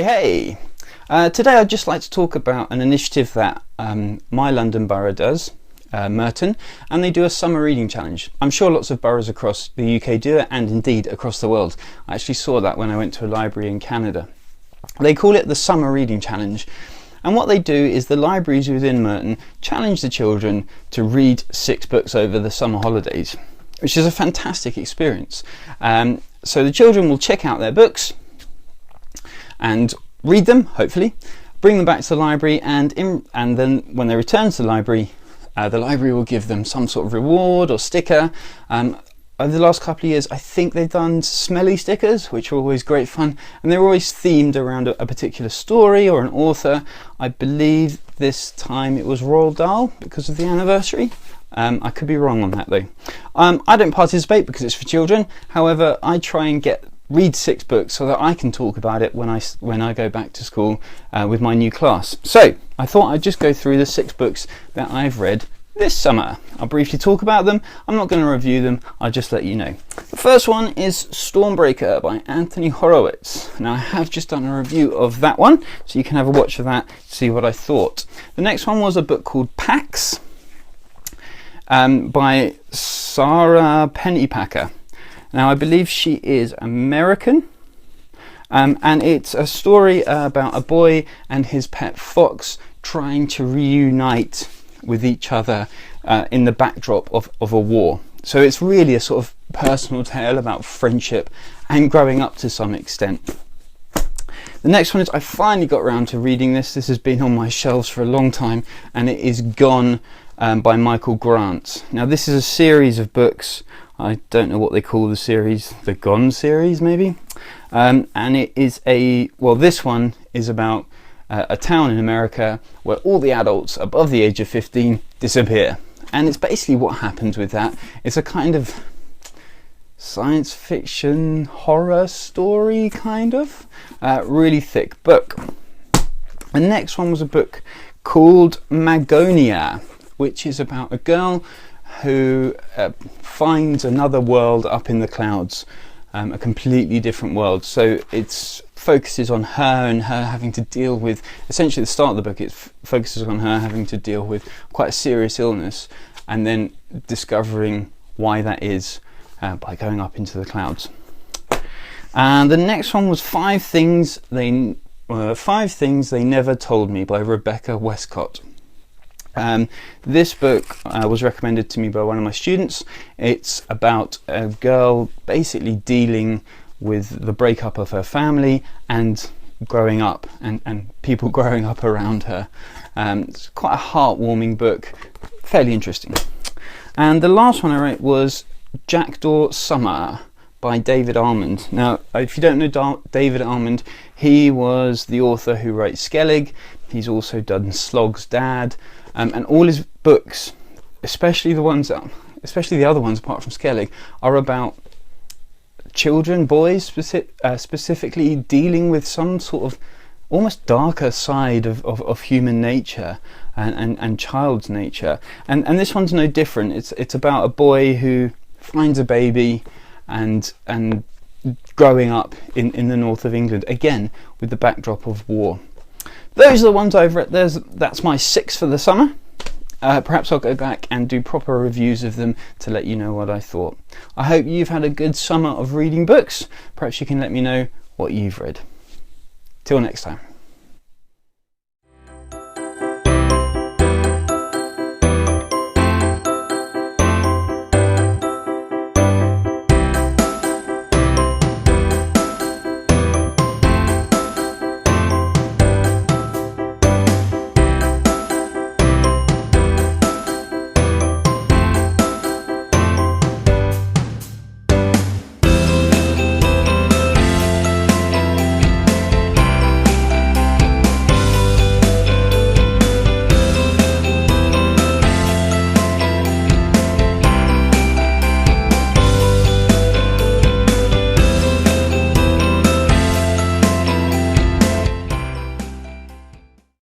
Hey! Today I'd just like to talk about an initiative that my London borough does, Merton, and they do a summer reading challenge. I'm sure lots of boroughs across the UK do it, and indeed across the world. I actually saw that when I went to a library in Canada. They call it the Summer Reading Challenge, and what they do is the libraries within Merton challenge the children to read 6 books over the summer holidays, which is a fantastic experience. So the children will check out their books and read them, hopefully, bring them back to the library, and then when they return to the library will give them some sort of reward or sticker. Over the last couple of years, I think they've done smelly stickers, which are always great fun, and they're always themed around a particular story or an author. I believe this time it was Roald Dahl because of the anniversary. I could be wrong on that though. I don't participate because it's for children. However, I try and read 6 books so that I can talk about it when I go back to school with my new class. So I thought I'd just go through the 6 books that I've read this summer. I'll briefly talk about them. I'm not going to review them, I'll just let you know. The first one is Stormbreaker by Anthony Horowitz. Now I have just done a review of that one, so you can have a watch of that, see what I thought. The next one was a book called Pax by Sarah Pennypacker. Now I believe she is American, and it's a story about a boy and his pet fox trying to reunite with each other in the backdrop of a war. So it's really a sort of personal tale about friendship and growing up to some extent. The next one is, I finally got around to reading this. This has been on my shelves for a long time, and it is Gone by Michael Grant. Now this is a series of books. I don't know what they call the series, the Gone series maybe, and it is this one is about a town in America where all the adults above the age of 15 disappear, and it's basically what happens with that. It's a kind of science fiction horror story, kind of really thick book. The next one was a book called Magonia, which is about a girl who finds another world up in the clouds, a completely different world. So it focuses on her and her having to deal with, essentially at the start of the book it focuses on her having to deal with quite a serious illness, and then discovering why that is by going up into the clouds. And the next one was Five Things They Never Told Me by Rebecca Westcott. This book was recommended to me by one of my students. It's about a girl basically dealing with the breakup of her family and growing up, and people growing up around her. It's quite a heartwarming book, fairly interesting. And the last one I wrote was Jackdaw Summer by David Almond. Now if you don't know David Almond, he was the author who wrote Skellig. He's also done Slog's Dad, and all his books, especially the other ones apart from Skellig, are about children, boys specifically, dealing with some sort of almost darker side of human nature and child's nature. And this one's no different. It's about a boy who finds a baby and growing up in the north of England, again with the backdrop of war. Those are the ones I've read. That's my 6 for the summer. Perhaps I'll go back and do proper reviews of them to let you know what I thought. I hope you've had a good summer of reading books. Perhaps you can let me know what you've read. Till next time.